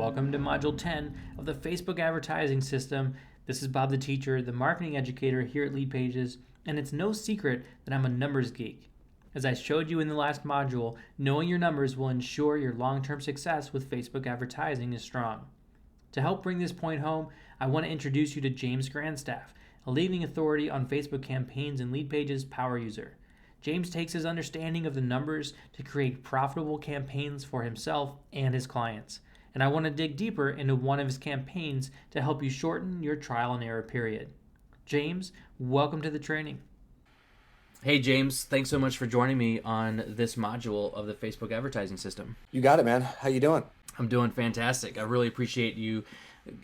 Welcome to Module 10 of the Facebook advertising system. This is Bob the teacher, the marketing educator here at LeadPages, and it's no secret that I'm a numbers geek. As I showed you in the last module, knowing your numbers will ensure your long-term success with Facebook advertising is strong. To help bring this point home, I want to introduce you to James Grandstaff, a leading authority on Facebook campaigns and LeadPages power user. James takes his understanding of the numbers to create profitable campaigns for himself and his clients. And I want to dig deeper into one of his campaigns to help you shorten your trial and error period. James, welcome to the training. Hey James, thanks so much for joining me on this module of the Facebook advertising system. You got it, man. How you doing? I'm doing fantastic. I really appreciate you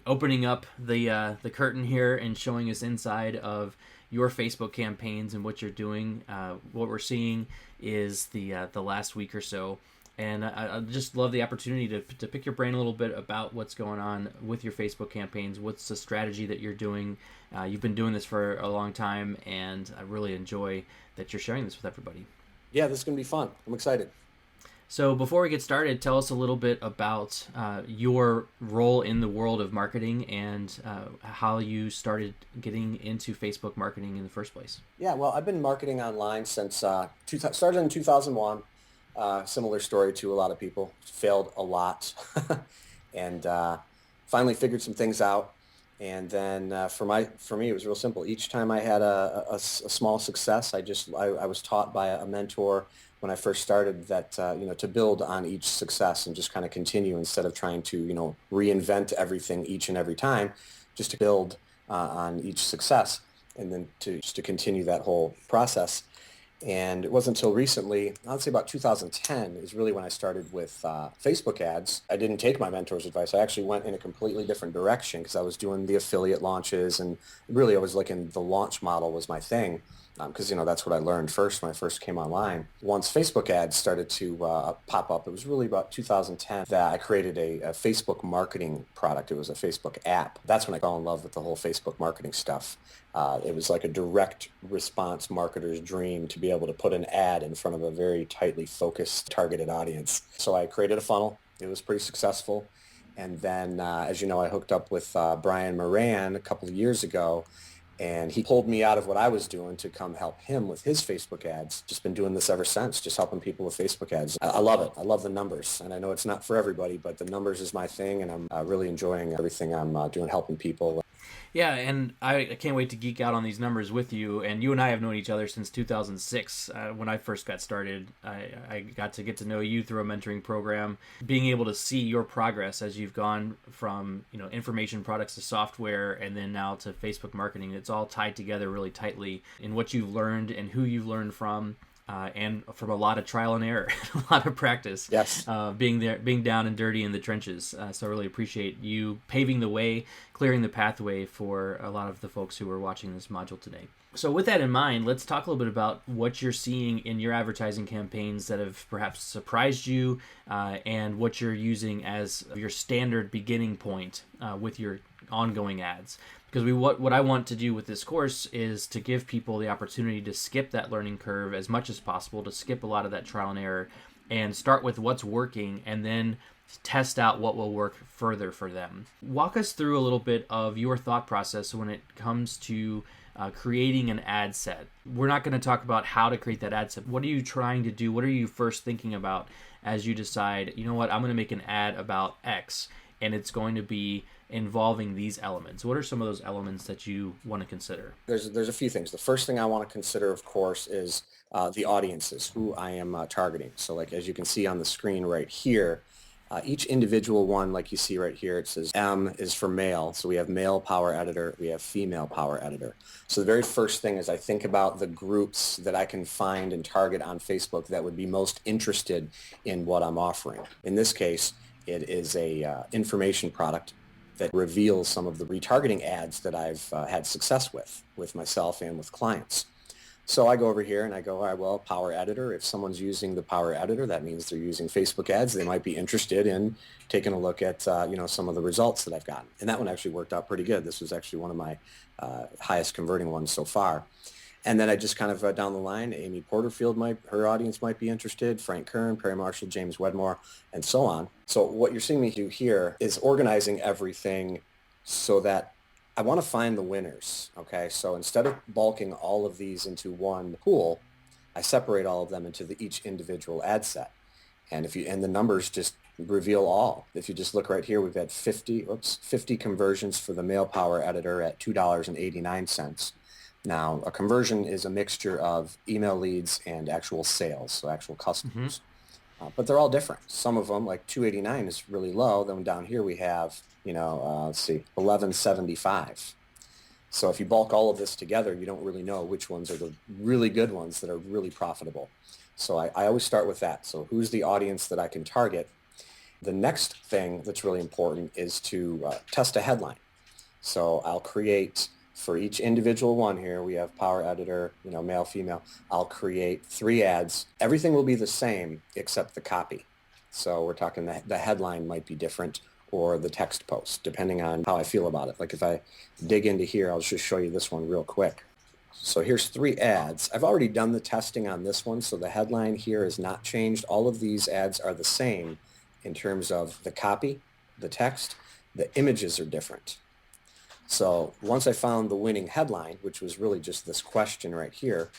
opening up the curtain here and showing us inside of your Facebook campaigns and what you're doing. What we're seeing is the last week or so, and I just love the opportunity to pick your brain a little bit about what's going on with your Facebook campaigns. What's the strategy that you're doing? You've been doing this for a long time, and I really enjoy that you're sharing this with everybody. Yeah, this is going to be fun. I'm excited. So before we get started, tell us a little bit about your role in the world of marketing and how you started getting into Facebook marketing in the first place. Yeah, well, I've been marketing online since started in 2001. Similar story to a lot of people. Failed a lot, and finally figured some things out. And then for me, it was real simple. Each time I had a small success, I was taught by a mentor when I first started that to build on each success and just kind of continue instead of trying to reinvent everything each and every time, just to build on each success and then to continue that whole process. And it wasn't until recently, I'd say about 2010, is really when I started with Facebook ads. I didn't take my mentor's advice. I actually went in a completely different direction because I was doing the affiliate launches, and really I was looking, the launch model was my thing because that's what I learned first when I first came online. Once Facebook ads started to pop up, it was really about 2010 that I created a Facebook marketing product. It was a Facebook app. That's when I fell in love with the whole Facebook marketing stuff. It was like a direct response marketer's dream to be able to put an ad in front of a very tightly focused, targeted audience. So I created a funnel. It was pretty successful. And then, as you know, I hooked up with Brian Moran a couple of years ago, and he pulled me out of what I was doing to come help him with his Facebook ads. Just been doing this ever since, just helping people with Facebook ads. I love it. I love the numbers. And I know it's not for everybody, but the numbers is my thing, and I'm really enjoying everything I'm doing, helping people. Yeah, and I can't wait to geek out on these numbers with you. And you and I have known each other since 2006. When I first got started, I got to know you through a mentoring program. Being able to see your progress as you've gone from information products to software and then now to Facebook marketing, it's all tied together really tightly in what you've learned and who you've learned from. And from a lot of trial and error, a lot of practice, yes, being down and dirty in the trenches. So I really appreciate you paving the way, clearing the pathway for a lot of the folks who are watching this module today. So with that in mind, let's talk a little bit about what you're seeing in your advertising campaigns that have perhaps surprised you and what you're using as your standard beginning point with your ongoing ads. Because what I want to do with this course is to give people the opportunity to skip that learning curve as much as possible, to skip a lot of that trial and error, and start with what's working and then test out what will work further for them. Walk us through a little bit of your thought process when it comes to creating an ad set. We're not going to talk about how to create that ad set. What are you trying to do? What are you first thinking about as you decide, I'm going to make an ad about X, and it's going to be involving these elements? What are some of those elements that you want to consider? There's a few things. The first thing I want to consider, of course, is the audiences, who I am targeting. So like as you can see on the screen right here, each individual one, like you see right here, it says M is for male. So we have male power editor, we have female power editor. So the very first thing is I think about the groups that I can find and target on Facebook that would be most interested in what I'm offering. In this case, it is a information product that reveals some of the retargeting ads that I've had success with myself and with clients. So I go over here and I go, all right, well, Power Editor, if someone's using the Power Editor, that means they're using Facebook ads. They might be interested in taking a look at, some of the results that I've gotten. And that one actually worked out pretty good. This was actually one of my highest converting ones so far. And then I just kind of down the line, Amy Porterfield her audience might be interested, Frank Kern, Perry Marshall, James Wedmore, and so on. So what you're seeing me do here is organizing everything so that I want to find the winners. Okay. So instead of bulking all of these into one pool, I separate all of them into each individual ad set. And the numbers just reveal all. If you just look right here, we've had 50 conversions for the mail power editor at $2.89. Now, a conversion is a mixture of email leads and actual sales, so actual customers. But they're all different. Some of them, like 289 is really low. Then down here we have, let's see, 1175. So if you bulk all of this together, you don't really know which ones are the really good ones that are really profitable. So I always start with that. So who's the audience that I can target? The next thing that's really important is to test a headline. So I'll create, for each individual one here, we have Power Editor, male, female. I'll create 3 ads. Everything will be the same except the copy. So we're talking the headline might be different, or the text post, depending on how I feel about it. Like if I dig into here, I'll just show you this one real quick. So here's 3 ads. I've already done the testing on this one, so the headline here is not changed. All of these ads are the same in terms of the copy, the text, the images are different. So once I found the winning headline, which was really just this question right here,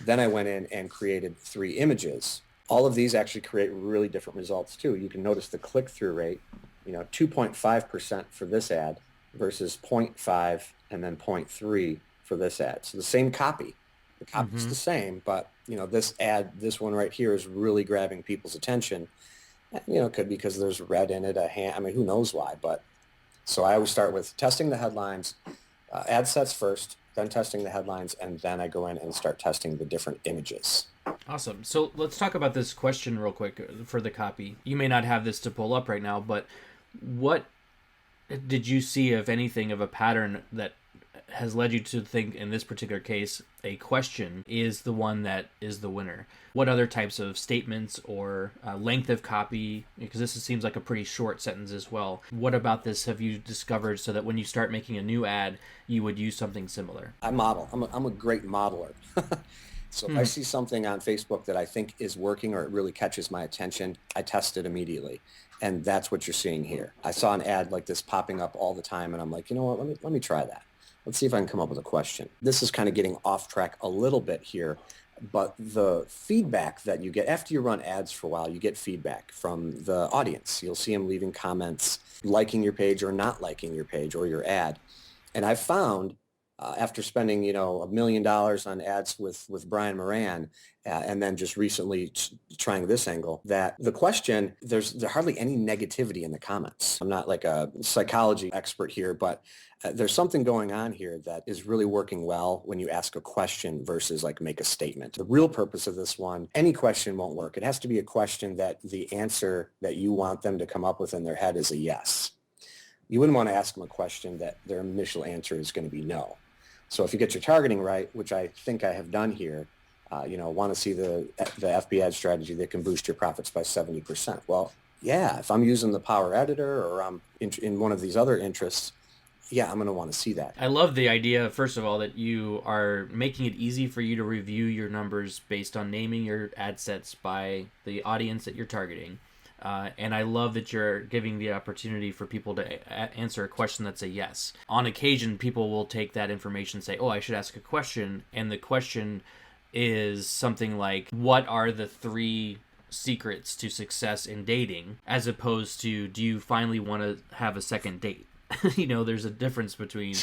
then I went in and created 3 images. All of these actually create really different results too. You can notice the click-through rate, 2.5% for this ad versus 0.5 and then 0.3 for this ad. So the same copy. The copy's the same, but this one right here is really grabbing people's attention. It could be because there's red in it, who knows why, but so I always start with testing the headlines, ad sets first, then testing the headlines, and then I go in and start testing the different images. Awesome. So let's talk about this question real quick for the copy. You may not have this to pull up right now, but what did you see, if anything, of a pattern that has led you to think, in this particular case, a question is the one that is the winner? What other types of statements or length of copy, because this seems like a pretty short sentence as well, what about this have you discovered so that when you start making a new ad, you would use something similar? I model. I'm a great modeler. So if I see something on Facebook that I think is working or it really catches my attention, I test it immediately. And that's what you're seeing here. I saw an ad like this popping up all the time, and I'm like, you know what, let me try that. Let's see if I can come up with a question. This is kind of getting off track a little bit here, but the feedback that you get after you run ads for a while, you get feedback from the audience. You'll see them leaving comments, liking your page or not liking your page or your ad. And I've found after spending, $1 million on ads with Brian Moran, and then just recently trying this angle, that the question, there's hardly any negativity in the comments. I'm not like a psychology expert here, but there's something going on here that is really working well when you ask a question versus like make a statement. The real purpose of this one, any question won't work. It has to be a question that the answer that you want them to come up with in their head is a yes. You wouldn't want to ask them a question that their initial answer is going to be no. So if you get your targeting right, which I think I have done here, want to see the FB ad strategy that can boost your profits by 70%. Well, yeah, if I'm using the Power Editor or I'm in one of these other interests, yeah, I'm going to want to see that. I love the idea, first of all, that you are making it easy for you to review your numbers based on naming your ad sets by the audience that you're targeting. And I love that you're giving the opportunity for people to answer a question that's a yes. On occasion, people will take that information and say, oh, I should ask a question. And the question is something like, what are the 3 secrets to success in dating? As opposed to, do you finally want to have a second date? There's a difference between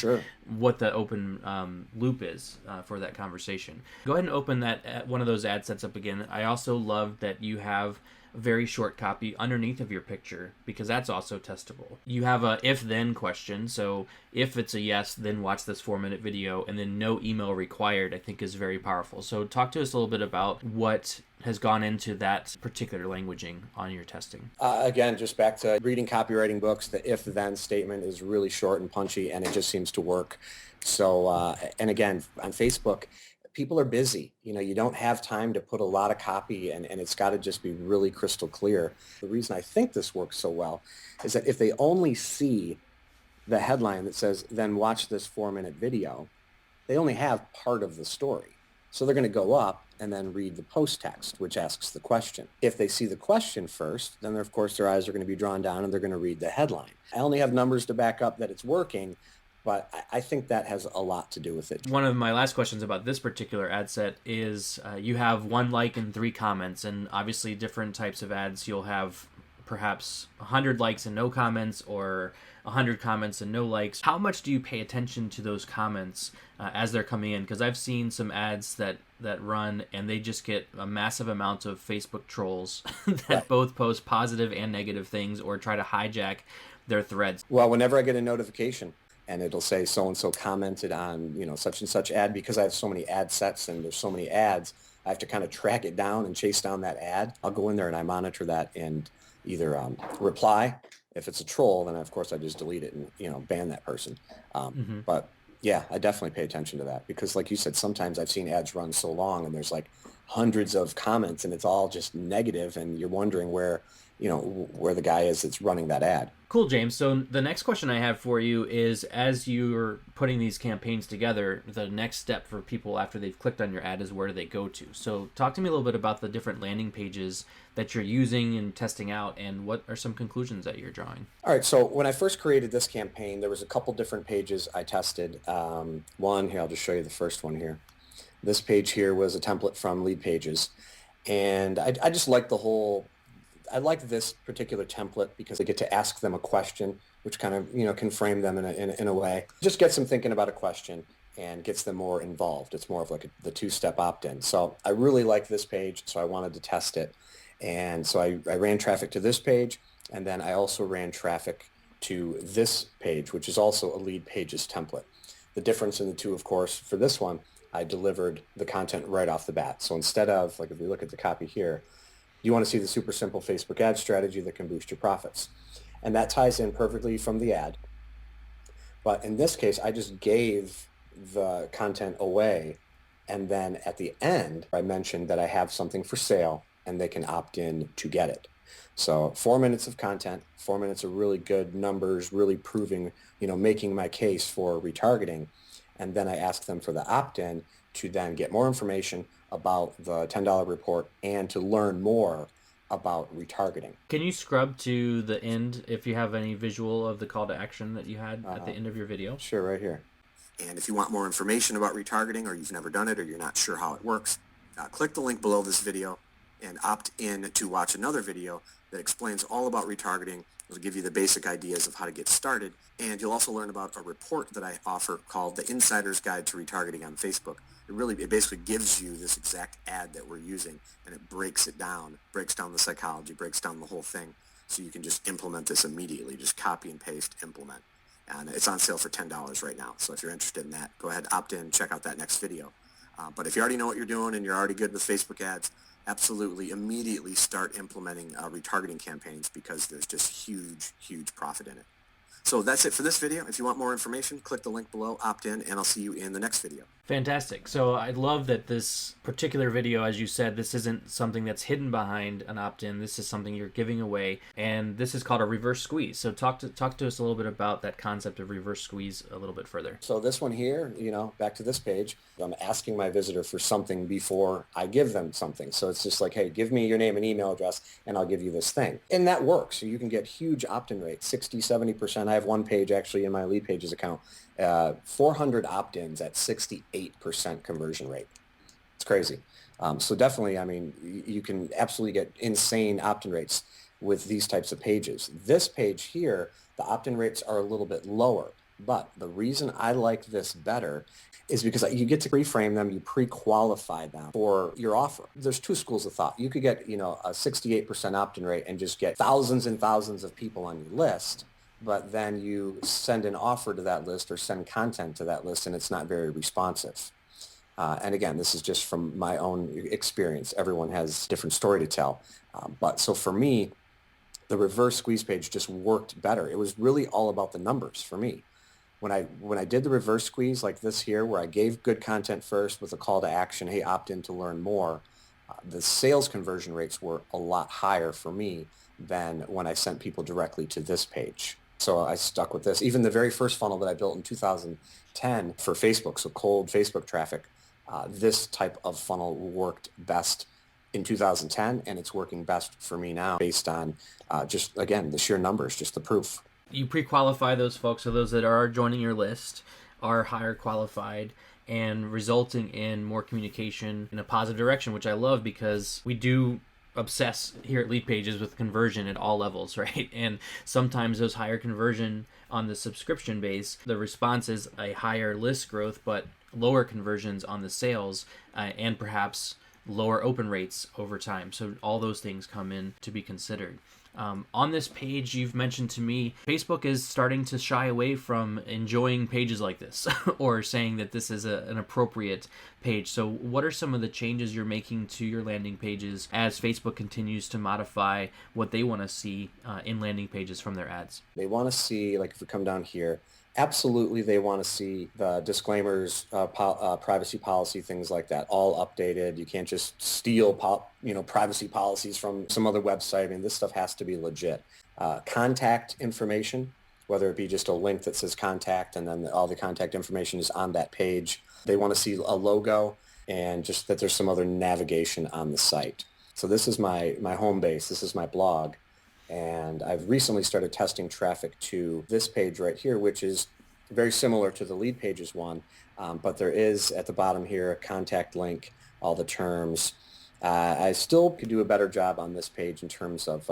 what the open loop is for that conversation. Go ahead and open that one of those ad sets up again. I also love that you have a very short copy underneath of your picture, because that's also testable. You have a if-then question, so if it's a yes, then watch this 4-minute video, and then no email required, I think is very powerful. So talk to us a little bit about what has gone into that particular languaging on your testing. Again, just back to reading copywriting books, the if-then statement is really short and punchy, and it just seems to work. So, and again, on Facebook, people are busy. You don't have time to put a lot of copy, and it's got to just be really crystal clear. The reason I think this works so well is that if they only see the headline that says, then watch this 4-minute video, they only have part of the story. So they're going to go up and then read the post text, which asks the question. If they see the question first, then of course their eyes are going to be drawn down and they're going to read the headline. I only have numbers to back up that it's working, but I think that has a lot to do with it. One of my last questions about this particular ad set is you have 1 like and 3 comments, and obviously different types of ads you'll have perhaps 100 likes and no comments, or 100 comments and no likes. How much do you pay attention to those comments as they're coming in? Because I've seen some ads that run and they just get a massive amount of Facebook trolls that Right. both post positive and negative things or try to hijack their threads. Well, whenever I get a notification and it'll say so-and-so commented on, such and such ad, because I have so many ad sets and there's so many ads, I have to kind of track it down and chase down that ad. I'll go in there and I monitor that and either reply. If it's a troll, then of course I just delete it and, ban that person. But yeah, I definitely pay attention to that because like you said, sometimes I've seen ads run so long and there's like hundreds of comments and it's all just negative and you're wondering where the guy is that's running that ad. Cool, James. So the next question I have for you is, as you're putting these campaigns together, the next step for people after they've clicked on your ad is where do they go to? So talk to me a little bit about the different landing pages that you're using and testing out, and what are some conclusions that you're drawing? All right, so when I first created this campaign, there was a couple different pages I tested. One here, I'll just show you the first one here. This page here was a template from LeadPages, and I just like I like this particular template because I get to ask them a question, which kind of, can frame them in a way. Just gets them thinking about a question and gets them more involved. It's more of like the two-step opt-in. So I really like this page, so I wanted to test it. And so I ran traffic to this page, and then I also ran traffic to this page, which is also a LeadPages template. The difference in the two, of course, for this one, I delivered the content right off the bat. So instead of, like if we look at the copy here, you want to see the super simple Facebook ad strategy that can boost your profits. And that ties in perfectly from the ad. But in this case, I just gave the content away. And then at the end, I mentioned that I have something for sale and they can opt in to get it. So 4 minutes of content, 4 minutes of really good numbers, really proving, making my case for retargeting. And then I ask them for the opt-in to then get more information about the $10 report and to learn more about retargeting. Can you scrub to the end if you have any visual of the call to action that you had at the end of your video? Sure, right here. And if you want more information about retargeting, or you've never done it, or you're not sure how it works, click the link below this video and opt in to watch another video that explains all about retargeting. It'll give you the basic ideas of how to get started, and you'll also learn about a report that I offer called the Insider's Guide to Retargeting on Facebook. It basically gives you this exact ad that we're using, and it breaks down the psychology, breaks down the whole thing, so you can just implement this immediately. Just copy and paste, implement. And it's on sale for $10 right now. So if you're interested in that, go ahead, opt in, check out that next video. But if you already know what you're doing and you're already good with Facebook ads, absolutely immediately start implementing retargeting campaigns because there's just huge profit in it. So that's it for this video. If you want more information, click the link below, opt in, and I'll see you in the next video. Fantastic. So I love that this particular video, as you said, this isn't something that's hidden behind an opt-in. This is something you're giving away, and this is called a reverse squeeze. So talk to us a little bit about that concept of reverse squeeze a little bit further. So this one here, back to this page, I'm asking my visitor for something before I give them something. So it's just like, hey, give me your name and email address, and I'll give you this thing. And that works. So you can get huge opt-in rates, 60, 70%. I have one page actually in my LeadPages account, 400 opt-ins at 68% conversion rate. It's crazy. So definitely, you can absolutely get insane opt-in rates with these types of pages. This page here, the opt-in rates are a little bit lower. But the reason I like this better is because you get to pre-frame them, you pre-qualify them for your offer. There's two schools of thought. You could get, a 68% opt-in rate and just get thousands and thousands of people on your list, but then you send an offer to that list or send content to that list and it's not very responsive. And again, this is just from my own experience. Everyone has a different story to tell. But so for me, the reverse squeeze page just worked better. It was really all about the numbers for me. When I did the reverse squeeze like this here, where I gave good content first with a call to action, hey, opt in to learn more, the sales conversion rates were a lot higher for me than when I sent people directly to this page. So I stuck with this. Even the very first funnel that I built in 2010 for Facebook, so cold Facebook traffic, this type of funnel worked best in 2010, and it's working best for me now based on just, again, the sheer numbers, just the proof. You pre-qualify those folks, so those that are joining your list are higher qualified and resulting in more communication in a positive direction, which I love because we do obsess here at LeadPages with conversion at all levels, right? And sometimes those higher conversion on the subscription base, the response is a higher list growth, but lower conversions on the sales and perhaps lower open rates over time. So all those things come in to be considered. On this page, you've mentioned to me, Facebook is starting to shy away from enjoying pages like this or saying that this is an appropriate page. So what are some of the changes you're making to your landing pages as Facebook continues to modify what they want to see in landing pages from their ads? They want to see, like if we come down here, absolutely they want to see the disclaimers, privacy policy, things like that, all updated. You can't just steal privacy policies from some other website. I mean, this stuff has to be legit. Contact information, whether it be just a link that says contact and then all the contact information is on that page. They want to see a logo and just that there's some other navigation on the site. So this is my home base. This is my blog. And I've recently started testing traffic to this page right here, which is very similar to the LeadPages one, but there is at the bottom here a contact link, all the terms. I still could do a better job on this page in terms of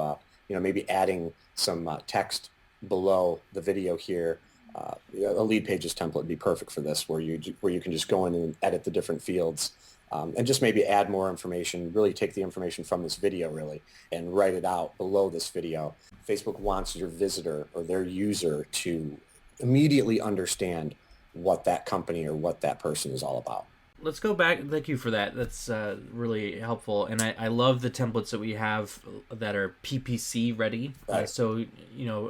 maybe adding some text below the video here. A LeadPages template would be perfect for this, where you can just go in and edit the different fields. And just maybe add more information, really take the information from this video really and write it out below this video. Facebook wants your visitor or their user to immediately understand what that company or what that person is all about. Let's go back. Thank you for that. That's really helpful. And I love the templates that we have that are PPC ready. Right. So,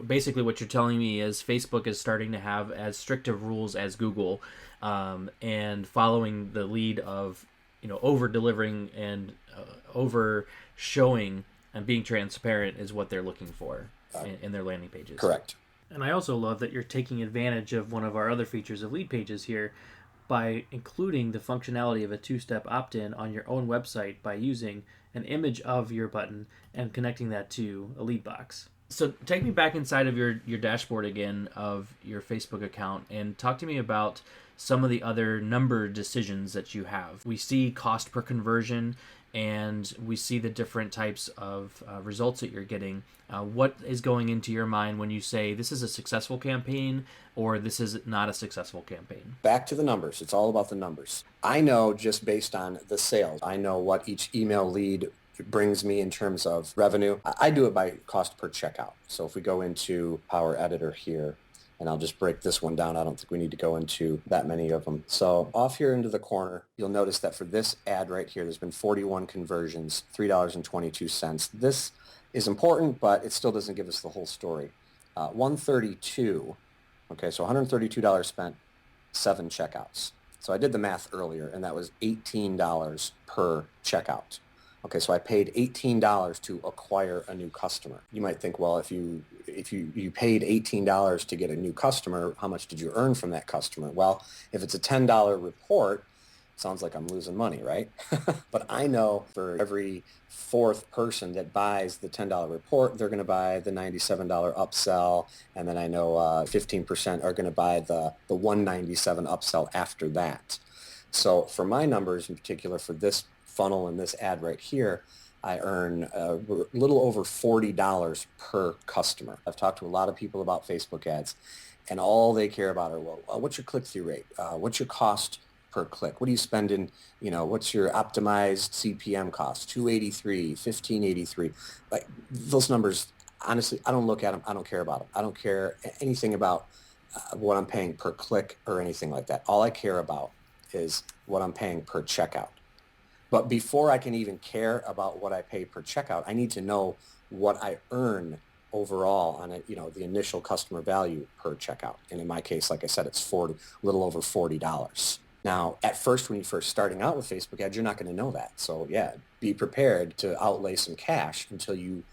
basically what you're telling me is Facebook is starting to have as strict of rules as Google and following the lead of over delivering and over showing and being transparent is what they're looking for in their landing pages. Correct. And I also love that you're taking advantage of one of our other features of LeadPages here by including the functionality of a two-step opt-in on your own website by using an image of your button and connecting that to a lead box. So take me back inside of your dashboard again of your Facebook account and talk to me about some of the other number decisions that you have. We see cost per conversion and we see the different types of results that you're getting. What is going into your mind when you say this is a successful campaign or this is not a successful campaign? Back to the numbers. It's all about the numbers. I know just based on the sales, I know what each email lead brings me in terms of revenue. I do it by cost per checkout. So if we go into Power Editor here, and I'll just break this one down. I don't think we need to go into that many of them. So off here into the corner, you'll notice that for this ad right here, there's been 41 conversions, $3.22. This is important, but it still doesn't give us the whole story. 132, okay, so $132 spent, 7 checkouts. So I did the math earlier, and that was $18 per checkout. Okay, so I paid $18 to acquire a new customer. You might think, well, if you paid $18 to get a new customer, how much did you earn from that customer? Well, if it's a $10 report, sounds like I'm losing money, right? But I know for every 4th person that buys the $10 report, they're going to buy the $97 upsell, and then I know 15% are going to buy the $197 upsell after that. So for my numbers in particular, for this funnel and this ad right here, I earn a little over $40 per customer. I've talked to a lot of people about Facebook ads, and all they care about are, well, what's your click-through rate? What's your cost per click? What are you spending? What's your optimized CPM cost? 283, 1583. Like those numbers, honestly, I don't look at them. I don't care about them. I don't care anything about what I'm paying per click or anything like that. All I care about is what I'm paying per checkout. But before I can even care about what I pay per checkout, I need to know what I earn overall on it, the initial customer value per checkout. And in my case, like I said, it's a little over $40. Now, at first, when you're first starting out with Facebook ads, you're not going to know that. So yeah, be prepared to outlay some cash until you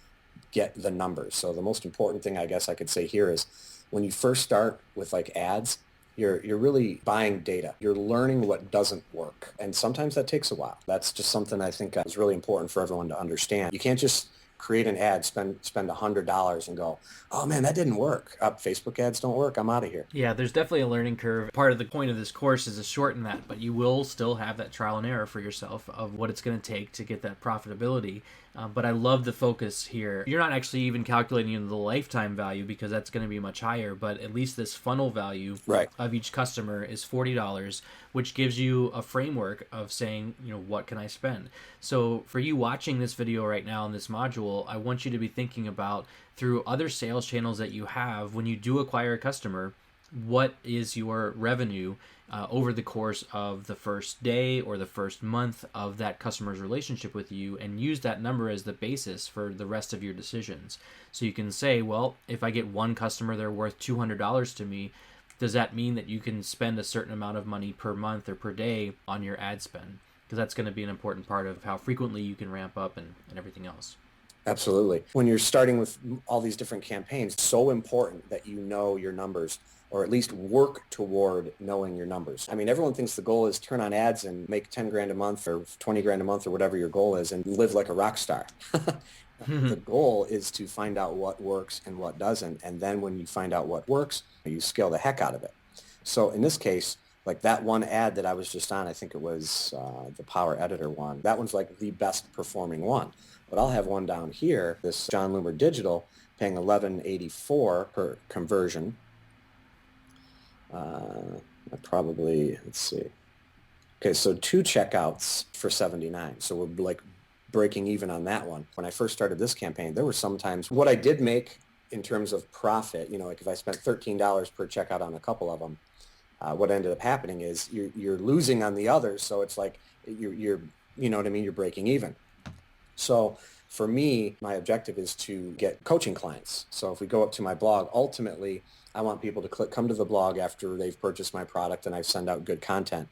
get the numbers. So the most important thing I guess I could say here is when you first start with like ads, you're really buying data. You're learning what doesn't work. And sometimes that takes a while. That's just something I think is really important for everyone to understand. You can't just create an ad, spend $100 and go, oh man, that didn't work. Facebook ads don't work. I'm out of here. Yeah, there's definitely a learning curve. Part of the point of this course is to shorten that, but you will still have that trial and error for yourself of what it's going to take to get that profitability. But I love the focus here. You're not actually even calculating the lifetime value because that's going to be much higher, but at least this funnel value of each customer is $40, which gives you a framework of saying, what can I spend? So for you watching this video right now in this module, I want you to be thinking about through other sales channels that you have, when you do acquire a customer, what is your revenue over the course of the first day or the first month of that customer's relationship with you, and use that number as the basis for the rest of your decisions. So you can say, well, if I get one customer, they're worth $200 to me. Does that mean that you can spend a certain amount of money per month or per day on your ad spend? Because that's going to be an important part of how frequently you can ramp up and everything else. Absolutely. When you're starting with all these different campaigns, it's so important that you know your numbers, or at least work toward knowing your numbers. I mean, everyone thinks the goal is turn on ads and make 10 grand a month or 20 grand a month or whatever your goal is and live like a rock star. The goal is to find out what works and what doesn't. And then when you find out what works, you scale the heck out of it. So in this case, like that one ad that I was just on, I think it was the Power Editor one. That one's like the best performing one. But I'll have one down here, this John Loomer Digital, paying $11.84 per conversion. Let's see. Okay, so 2 checkouts for $79. So we're like breaking even on that one. When I first started this campaign, there were sometimes what I did make in terms of profit, like if I spent $13 per checkout on a couple of them, what ended up happening is you're losing on the others. So it's like you're you know what I mean? You're breaking even. So for me, my objective is to get coaching clients. So if we go up to my blog, ultimately, I want people to come to the blog after they've purchased my product, and I send out good content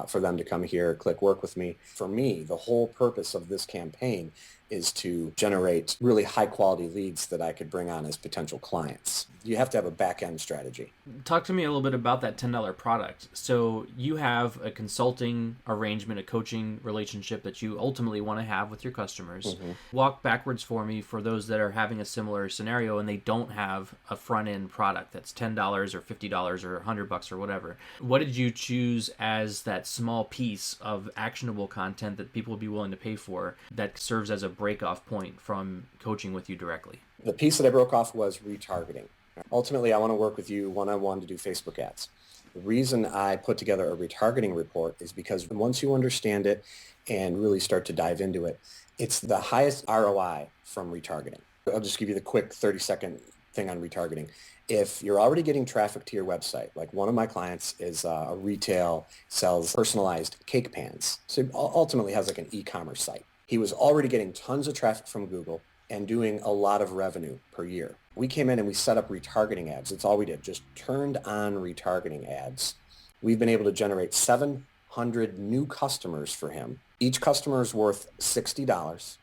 for them to come here, click work with me. For me, the whole purpose of this campaign is to generate really high quality leads that I could bring on as potential clients. You have to have a back-end strategy. Talk to me a little bit about that $10 product. So you have a consulting arrangement, a coaching relationship that you ultimately want to have with your customers. Mm-hmm. Walk backwards for me for those that are having a similar scenario and they don't have a front-end product that's $10 or $50 or $100 or whatever. What did you choose as that small piece of actionable content that people will be willing to pay for that serves as a break-off point from coaching with you directly? The piece that I broke off was retargeting. Ultimately, I want to work with you one-on-one to do Facebook ads. The reason I put together a retargeting report is because once you understand it and really start to dive into it, it's the highest ROI from retargeting. I'll just give you the quick 30-second thing on retargeting. If you're already getting traffic to your website, like one of my clients is a retail, sells personalized cake pans. So he ultimately has like an e-commerce site. He was already getting tons of traffic from Google and doing a lot of revenue per year. We came in and we set up retargeting ads. That's all we did, just turned on retargeting ads. We've been able to generate 700 new customers for him. Each customer is worth $60,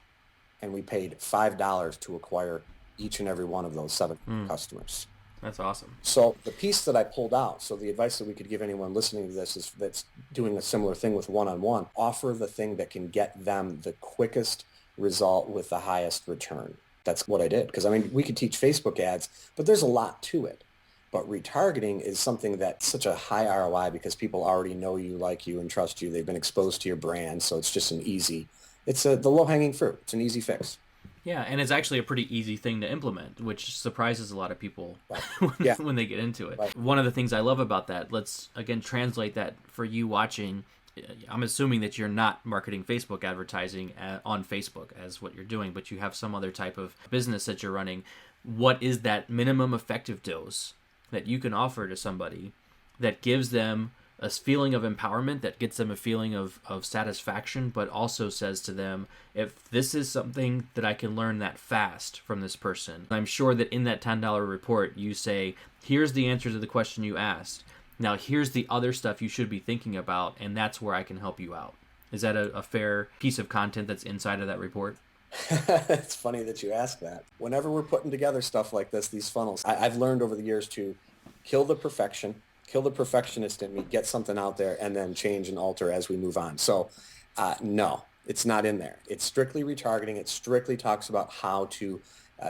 and we paid $5 to acquire each and every one of those 7 customers. That's awesome. So the piece that I pulled out, so the advice that we could give anyone listening to this is that's doing a similar thing with one-on-one, offer the thing that can get them the quickest result with the highest return. That's what I did. Because, I mean, we could teach Facebook ads, but there's a lot to it. But retargeting is something that's such a high ROI because people already know you, like you, and trust you. They've been exposed to your brand, so it's just the low-hanging fruit. It's an easy fix. Yeah, and it's actually a pretty easy thing to implement, which surprises a lot of people when they get into it. Right. One of the things I love about that, let's, again, translate that for you watching. I'm assuming that you're not marketing Facebook advertising on Facebook as what you're doing, but you have some other type of business that you're running. What is that minimum effective dose that you can offer to somebody that gives them a feeling of empowerment, that gets them a feeling of satisfaction, but also says to them, if this is something that I can learn that fast from this person, I'm sure that in that $10 report, you say, here's the answer to the question you asked. Now, here's the other stuff you should be thinking about, and that's where I can help you out. Is that a fair piece of content that's inside of that report? It's funny that you ask that. Whenever we're putting together stuff like this, these funnels, I've learned over the years to kill the perfection, kill the perfectionist in me, get something out there, and then change and alter as we move on. So no, it's not in there. It's strictly retargeting. It strictly talks about how to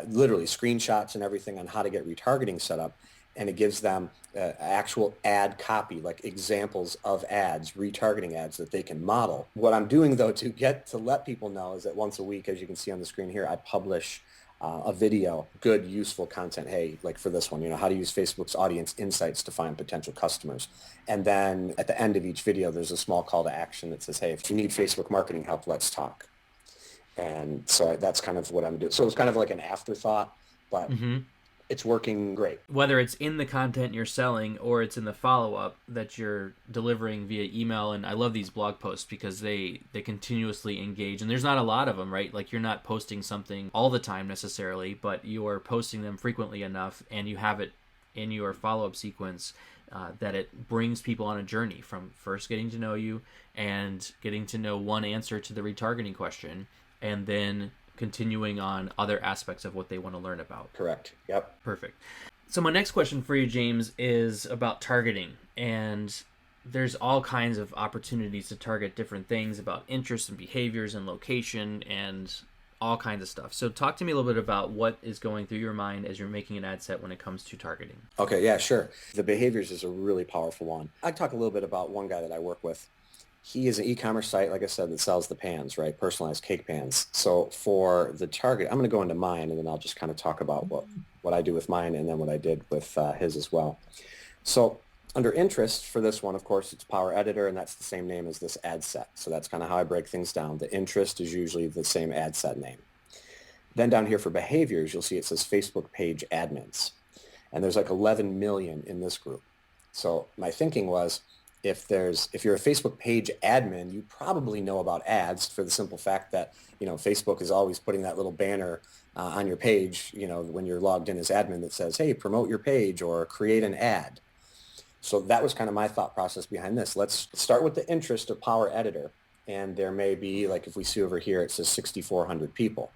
literally screenshots and everything on how to get retargeting set up. And it gives them actual ad copy, like examples of ads, retargeting ads that they can model. What I'm doing, though, to let people know is that once a week, as you can see on the screen here, I publish a video, good, useful content. Hey, like for this one, how to use Facebook's audience insights to find potential customers. And then at the end of each video, there's a small call to action that says, hey, if you need Facebook marketing help, let's talk. And so that's kind of what I'm doing. So it's kind of like an afterthought, but it's working great. Whether it's in the content you're selling or it's in the follow-up that you're delivering via email. And I love these blog posts because they continuously engage, and there's not a lot of them, right? Like, you're not posting something all the time necessarily, but you're posting them frequently enough, and you have it in your follow-up sequence that it brings people on a journey from first getting to know you and getting to know one answer to the retargeting question, and then continuing on other aspects of what they want to learn about. Correct. Yep. Perfect. So my next question for you, James, is about targeting. And there's all kinds of opportunities to target different things about interests and behaviors and location and all kinds of stuff. So talk to me a little bit about what is going through your mind as you're making an ad set when it comes to targeting. Okay. Yeah, sure. The behaviors is a really powerful one. I talk a little bit about one guy that I work with. He is an e-commerce site, like I said, that sells the pans, right? Personalized cake pans. So for the target, I'm going to go into mine, and then I'll just kind of talk about what I do with mine and then what I did with his as well. So under interest for this one, of course, it's Power Editor, and that's the same name as this ad set. So that's kind of how I break things down. The interest is usually the same ad set name. Then down here for behaviors, you'll see it says Facebook page admins. And there's like 11 million in this group. So my thinking was, if you're a Facebook page admin, you probably know about ads for the simple fact that, Facebook is always putting that little banner on your page, when you're logged in as admin that says, hey, promote your page or create an ad. So that was kind of my thought process behind this. Let's start with the interest of Power Editor. And there may be, like if we see over here, it says 6,400 people.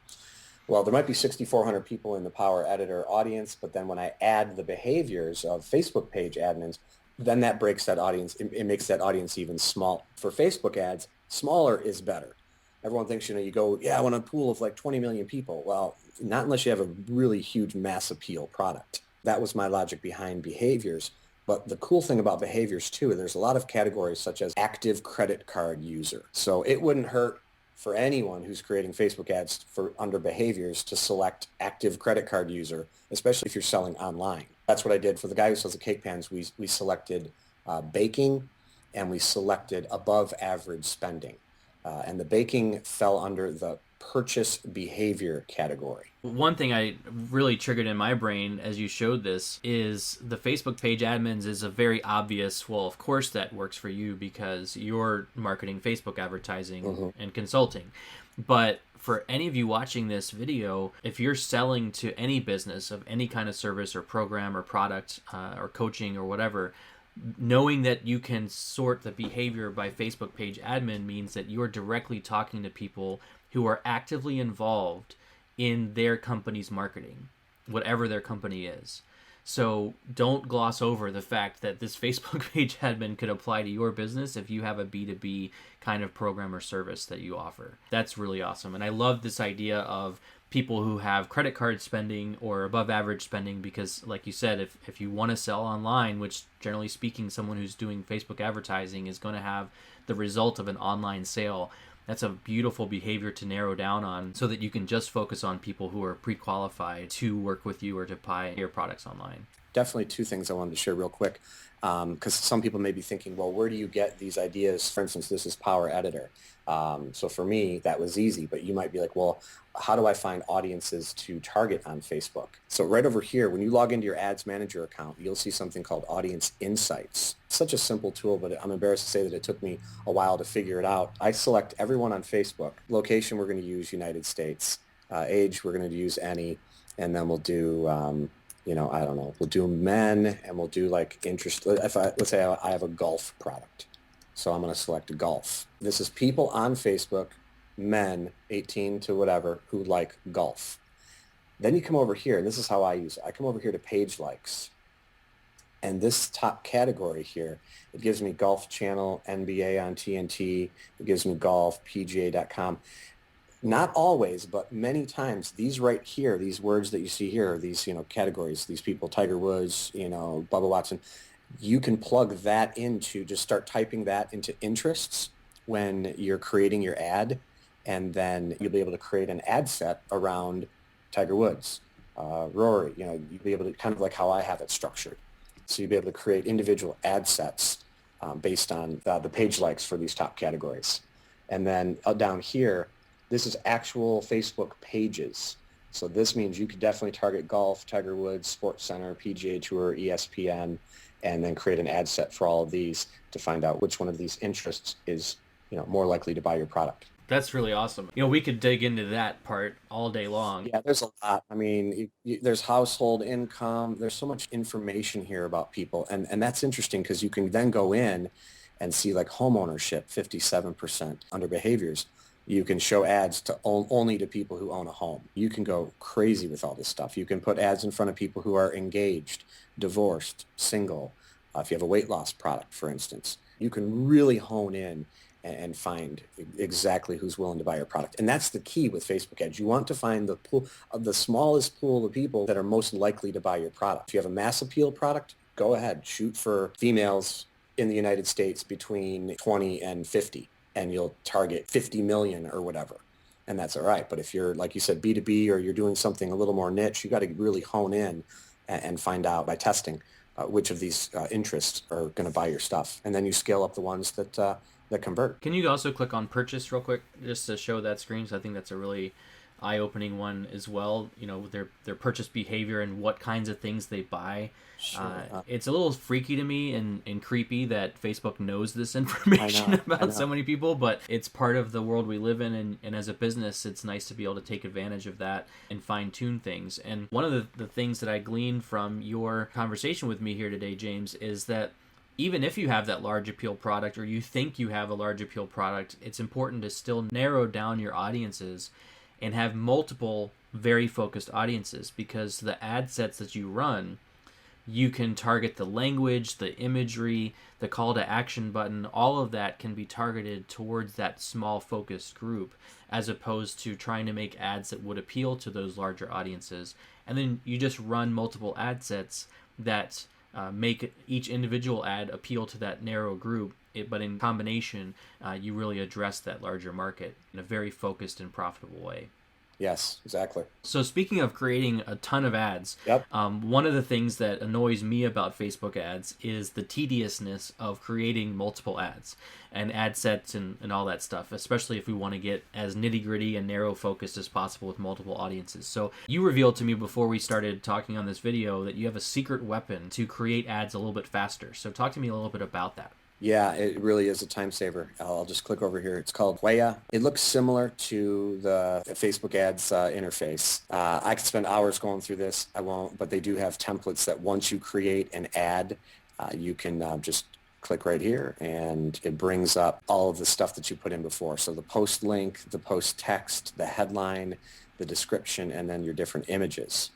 Well, there might be 6,400 people in the Power Editor audience, but then when I add the behaviors of Facebook page admins, then that breaks that audience. It makes that audience even small. For Facebook ads, smaller is better. Everyone thinks, you go, yeah, I want a pool of like 20 million people. Well, not unless you have a really huge mass appeal product. That was my logic behind behaviors. But the cool thing about behaviors too, there's a lot of categories such as active credit card user. So it wouldn't hurt for anyone who's creating Facebook ads for under behaviors to select active credit card user, especially if you're selling online. That's what I did for the guy who sells the cake pans. We selected baking, and we selected above average spending. And the baking fell under the purchase behavior category. One thing I really triggered in my brain as you showed this is the Facebook page admins is a very obvious, well, of course that works for you because you're marketing Facebook advertising and consulting. But for any of you watching this video, if you're selling to any business of any kind of service or program or product or coaching or whatever, knowing that you can sort the behavior by Facebook page admin means that you're directly talking to people who are actively involved in their company's marketing, whatever their company is. So don't gloss over the fact that this Facebook page admin could apply to your business if you have a B2B kind of program or service that you offer. That's really awesome. And I love this idea of people who have credit card spending or above average spending, because like you said, if you want to sell online, which generally speaking, someone who's doing Facebook advertising is going to have the result of an online sale. That's a beautiful behavior to narrow down on so that you can just focus on people who are pre-qualified to work with you or to buy your products online. Definitely two things I wanted to share real quick, because some people may be thinking, well, where do you get these ideas? For instance, this is Power Editor. So for me, that was easy, but you might be like, well, how do I find audiences to target on Facebook? So right over here, when you log into your Ads Manager account, you'll see something called Audience Insights. Such a simple tool, but I'm embarrassed to say that it took me a while to figure it out. I select everyone on Facebook. Location, we're going to use United States. Age, we're going to use any, and then we'll do, I don't know, we'll do men, and we'll do like interest. Let's say I have a golf product. So I'm going to select golf. This is people on Facebook men 18 to whatever who like golf. Then you come over here, and this is how I use it. I come over here to page likes. And this top category here, it gives me Golf Channel, NBA on TNT. It gives me golf, PGA.com. Not always, but many times, these right here, these words that you see here, these, categories, these people, Tiger Woods, Bubba Watson, you can plug that into, just start typing that into interests when you're creating your ad. And then you'll be able to create an ad set around Tiger Woods, Rory, you'll be able to, kind of like how I have it structured. So you'll be able to create individual ad sets based on the page likes for these top categories. And then down here, this is actual Facebook pages. So this means you could definitely target golf, Tiger Woods, Sports Center, PGA Tour, ESPN, and then create an ad set for all of these to find out which one of these interests is, more likely to buy your product. That's really awesome. We could dig into that part all day long. Yeah, there's a lot. I mean, there's household income. There's so much information here about people. And that's interesting because you can then go in and see like home ownership, 57% under behaviors. You can show ads to only to people who own a home. You can go crazy with all this stuff. You can put ads in front of people who are engaged, divorced, single. If you have a weight loss product, for instance, you can really hone in and find exactly who's willing to buy your product. And that's the key with Facebook ads. You want to find the pool of the smallest pool of people that are most likely to buy your product. If you have a mass appeal product, go ahead, shoot for females in the United States between 20 and 50, and you'll target 50 million or whatever. And that's all right. But if you're, like you said, B2B, or you're doing something a little more niche, you got to really hone in and find out by testing which of these interests are going to buy your stuff. And then you scale up the ones that convert. Can you also click on purchase real quick just to show that screen? So I think that's a really eye-opening one as well. Their purchase behavior and what kinds of things they buy. Sure. It's a little freaky to me and creepy that Facebook knows this information about so many people, but it's part of the world we live in, and as a business, it's nice to be able to take advantage of that and fine-tune things. And one of the things that I gleaned from your conversation with me here today, James, is that even if you have that large appeal product, or you think you have a large appeal product, it's important to still narrow down your audiences and have multiple very focused audiences, because the ad sets that you run, you can target the language, the imagery, the call to action button. All of that can be targeted towards that small focused group, as opposed to trying to make ads that would appeal to those larger audiences. And then you just run multiple ad sets that make each individual ad appeal to that narrow group, but in combination, you really address that larger market in a very focused and profitable way. Yes, exactly. So speaking of creating a ton of ads, Yep. One of the things that annoys me about Facebook ads is the tediousness of creating multiple ads and ad sets and all that stuff, especially if we want to get as nitty-gritty and narrow focused as possible with multiple audiences. So you revealed to me before we started talking on this video that you have a secret weapon to create ads a little bit faster. So talk to me a little bit about that. Yeah, it really is a time saver. I'll just click over here. It's called Waya. It looks similar to the Facebook ads interface. I could spend hours going through this. I won't, but they do have templates that once you create an ad, you can just click right here, and it brings up all of the stuff that you put in before. So the post link, the post text, the headline, the description, and then your different images.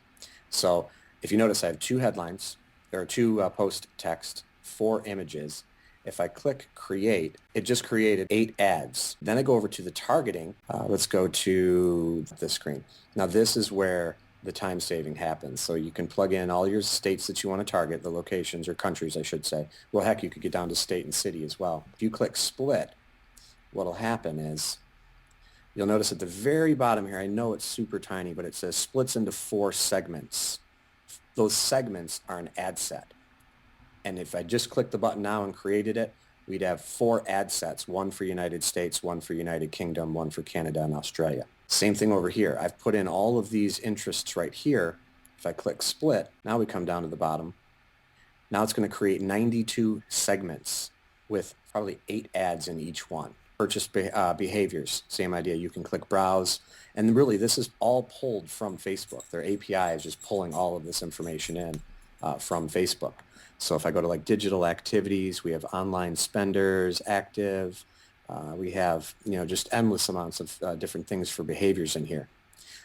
So if you notice, I have 2 headlines. There are 2 post text, 4 images. If I click create, it just created 8 ads. Then I go over to the targeting. Let's go to this screen. Now this is where the time saving happens. So you can plug in all your states that you want to target, the locations, or countries, I should say. Well, heck, you could get down to state and city as well. If you click split, what'll happen is you'll notice at the very bottom here, I know it's super tiny, but it says splits into 4 segments. Those segments are an ad set. And if I just click the button now and created it, we'd have 4 ad sets, one for United States, one for United Kingdom, one for Canada and Australia. Same thing over here. I've put in all of these interests right here. If I click split, now we come down to the bottom. Now it's going to create 92 segments with probably 8 ads in each one. Purchase behaviors, same idea. You can click browse. And really, this is all pulled from Facebook. Their API is just pulling all of this information in from Facebook. So if I go to like digital activities, we have online spenders, active, We have, just endless amounts of different things for behaviors in here.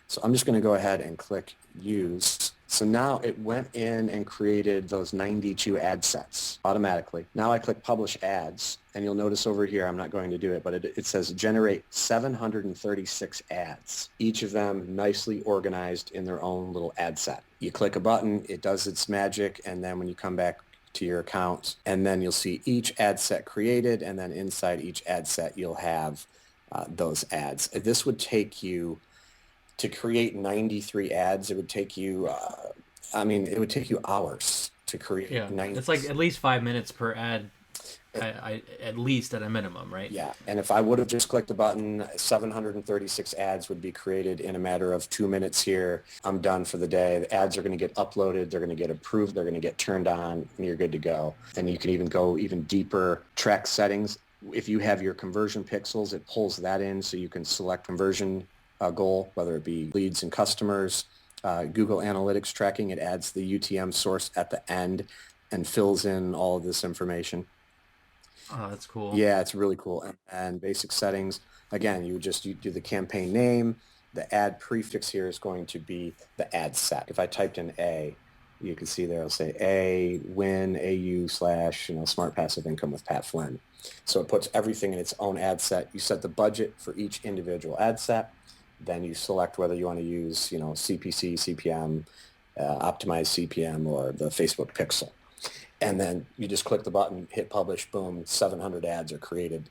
So I'm just going to go ahead and click use. So now it went in and created those 92 ad sets automatically. Now I click publish ads, and you'll notice over here, I'm not going to do it, but it says generate 736 ads, each of them nicely organized in their own little ad set. You click a button, it does its magic, and then when you come back to your account, and then you'll see each ad set created, and then inside each ad set you'll have those ads. This would take you to create 93 ads. It would take you, it would take you hours to create Yeah, 90. it's like at least 5 minutes per ad, at least at a minimum, right? Yeah, and if I would have just clicked a button, 736 ads would be created in a matter of 2 minutes here. I'm done for the day. The ads are going to get uploaded. They're going to get approved. They're going to get turned on, and you're good to go. And you can even go even deeper, track settings. If you have your conversion pixels, it pulls that in so you can select conversion goal, whether it be leads and customers. Google Analytics tracking, it adds the UTM source at the end and fills in all of this information. Oh, that's cool. Yeah, it's really cool. And basic settings, again, you do the campaign name. The ad prefix here is going to be the ad set. If I typed in A, you can see there it'll say A, win, AU / smart passive income with Pat Flynn. So it puts everything in its own ad set. You set the budget for each individual ad set. Then you select whether you want to use, CPC, CPM, optimize CPM, or the Facebook pixel. And then you just click the button, hit publish, boom, 700 ads are created,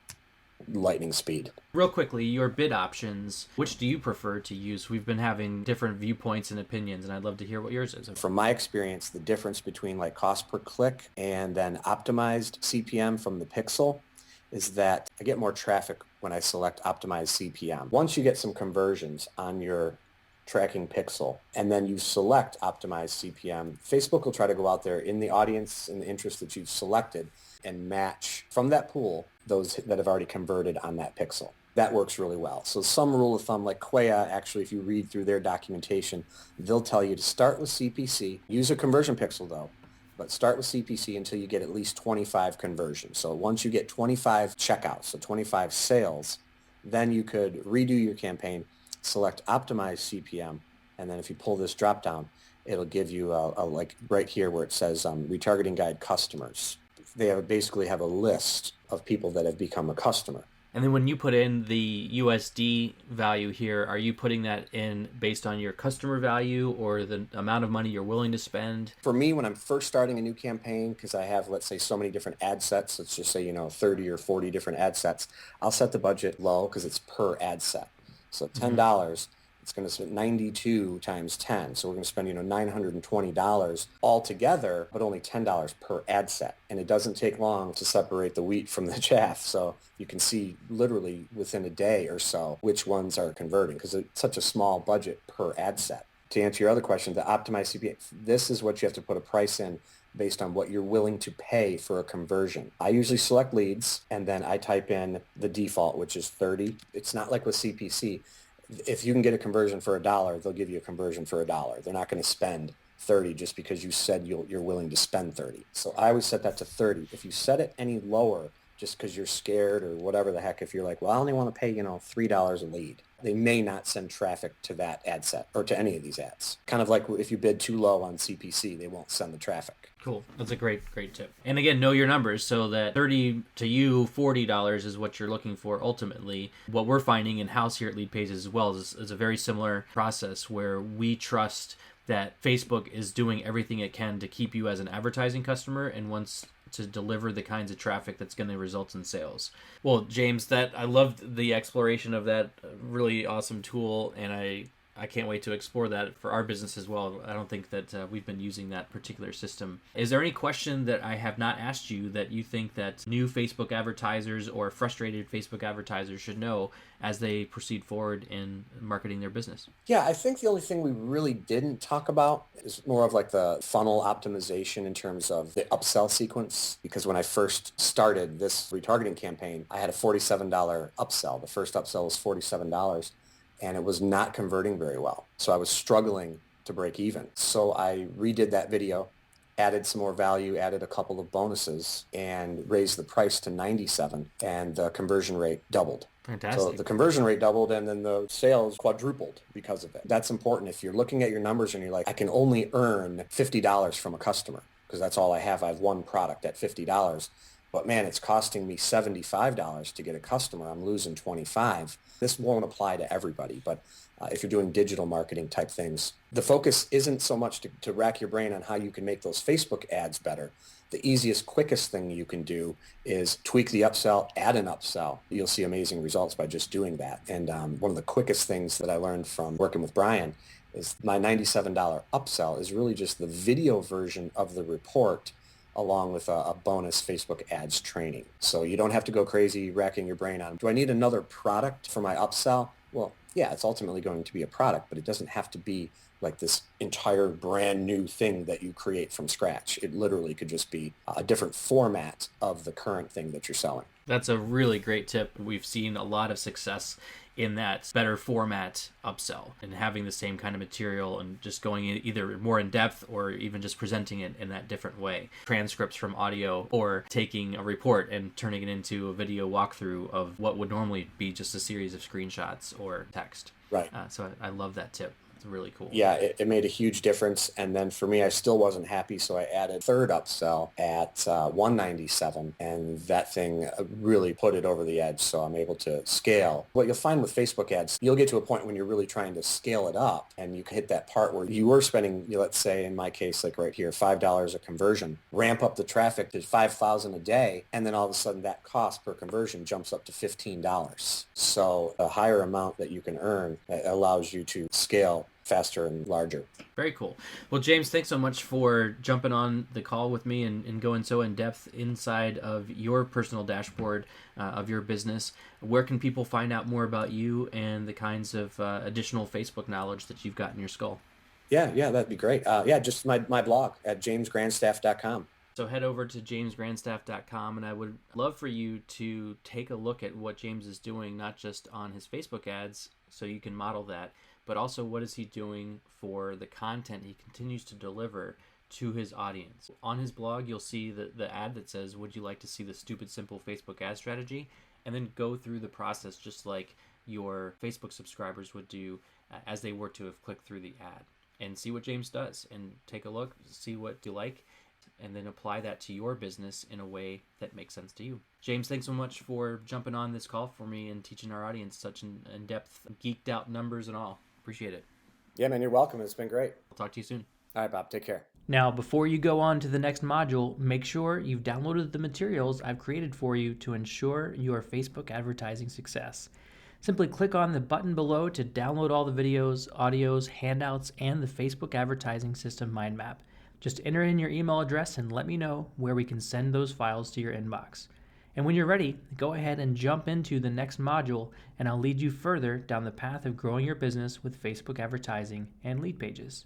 lightning speed. Real quickly, your bid options, which do you prefer to use? We've been having different viewpoints and opinions, and I'd love to hear what yours is. From my experience, the difference between like cost per click and then optimized CPM from the pixel is that I get more traffic when I select optimized CPM. Once you get some conversions on your tracking pixel and then you select optimized CPM, Facebook will try to go out there in the audience and the interest that you've selected and match from that pool those that have already converted on that pixel. That works really well. So some rule of thumb, like Quaya, actually, if you read through their documentation, they'll tell you to start with CPC, use a conversion pixel though, but start with CPC until you get at least 25 conversions. So once you get 25 checkouts, so 25 sales, then you could redo your campaign, select optimize CPM, and then if you pull this drop down, it'll give you a like right here where it says retargeting guide customers. They basically have a list of people that have become a customer. And then when you put in the USD value here, are you putting that in based on your customer value or the amount of money you're willing to spend? For me, when I'm first starting a new campaign, because I have, let's say, so many different ad sets, let's just say, 30 or 40 different ad sets, I'll set the budget low because it's per ad set. So $10, it's going to spend 92 times 10. So we're going to spend, $920 altogether, but only $10 per ad set. And it doesn't take long to separate the wheat from the chaff. So you can see literally within a day or so which ones are converting because it's such a small budget per ad set. To answer your other question, the optimized CPA, this is what you have to put a price in based on what you're willing to pay for a conversion. I usually select leads and then I type in the default, which is 30. It's not like with CPC. If you can get a conversion for $1, they'll give you a conversion for $1. They're not going to spend 30 just because you said you're willing to spend 30. So I always set that to 30. If you set it any lower, just because you're scared or whatever the heck, if you're like, well, I only want to pay, $3 a lead, they may not send traffic to that ad set or to any of these ads. Kind of like if you bid too low on CPC, they won't send the traffic. Cool. That's a great tip. And again, know your numbers so that 30 to you, $40 is what you're looking for ultimately. What we're finding in-house here at LeadPages as well is a very similar process where we trust that Facebook is doing everything it can to keep you as an advertising customer and wants to deliver the kinds of traffic that's going to result in sales. Well, James, I loved the exploration of that really awesome tool, and I can't wait to explore that for our business as well. I don't think that we've been using that particular system. Is there any question that I have not asked you that you think that new Facebook advertisers or frustrated Facebook advertisers should know as they proceed forward in marketing their business? Yeah, I think the only thing we really didn't talk about is more of like the funnel optimization in terms of the upsell sequence. Because when I first started this retargeting campaign, I had a $47 upsell. The first upsell was $47. And it was not converting very well. So I was struggling to break even. So I redid that video added some more value, added a couple of bonuses, and raised the price to 97, and the conversion rate doubled. So Fantastic. the conversion rate doubled, and then the sales quadrupled because of it. That's important. If you're looking at your numbers and you're like, I can only earn $50 from a customer because that's all I have. I have one product at $50. But man, it's costing me $75 to get a customer. I'm losing 25. This won't apply to everybody, but if you're doing digital marketing type things, the focus isn't so much to rack your brain on how you can make those Facebook ads better. The easiest, quickest thing you can do is tweak the upsell, add an upsell. You'll see amazing results by just doing that. And one of the quickest things that I learned from working with Brian is my $97 upsell is really just the video version of the report along with a bonus Facebook ads training. So you don't have to go crazy racking your brain on, do I need another product for my upsell? Well, yeah, it's ultimately going to be a product, but it doesn't have to be like this entire brand new thing that you create from scratch. It literally could just be a different format of the current thing that you're selling. That's a really great tip. We've seen a lot of success in that better format upsell and having the same kind of material and just going in either more in depth or even just presenting it in that different way. Transcripts from audio or taking a report and turning it into a video walkthrough of what would normally be just a series of screenshots or text. Right. So I love that tip. It's really cool. Yeah, it made a huge difference. And then for me, I still wasn't happy. So I added third upsell at 197, and that thing really put it over the edge. So I'm able to scale. What you'll find with Facebook ads, you'll get to a point when you're really trying to scale it up, and you can hit that part where you were spending, let's say in my case, like right here, $5 a conversion, ramp up the traffic to 5,000 a day. And then all of a sudden that cost per conversion jumps up to $15. So a higher amount that you can earn allows you to scale faster and larger. Very cool. Well, James, thanks so much for jumping on the call with me and going so in depth inside of your personal dashboard of your business. Where can people find out more about you and the kinds of additional Facebook knowledge that you've got in your skull? Yeah, that'd be great. Just my blog at jamesgrandstaff.com. So head over to jamesgrandstaff.com, and I would love for you to take a look at what James is doing, not just on his Facebook ads, so you can model that, but also what is he doing for the content he continues to deliver to his audience. On his blog, you'll see the ad that says, would you like to see the stupid simple Facebook ad strategy? And then go through the process just like your Facebook subscribers would do as they were to have clicked through the ad. And see what James does and take a look, see what you like, and then apply that to your business in a way that makes sense to you. James, thanks so much for jumping on this call for me and teaching our audience such in-depth, geeked out numbers and all. Appreciate it. Yeah, man, you're welcome. It's been great. I'll talk to you soon. All right, Bob, take care. Now, before you go on to the next module, make sure you've downloaded the materials I've created for you to ensure your Facebook advertising success. Simply click on the button below to download all the videos, audios, handouts, and the Facebook advertising system mind map. Just enter in your email address and let me know where we can send those files to your inbox. And when you're ready, go ahead and jump into the next module, and I'll lead you further down the path of growing your business with Facebook advertising and LeadPages.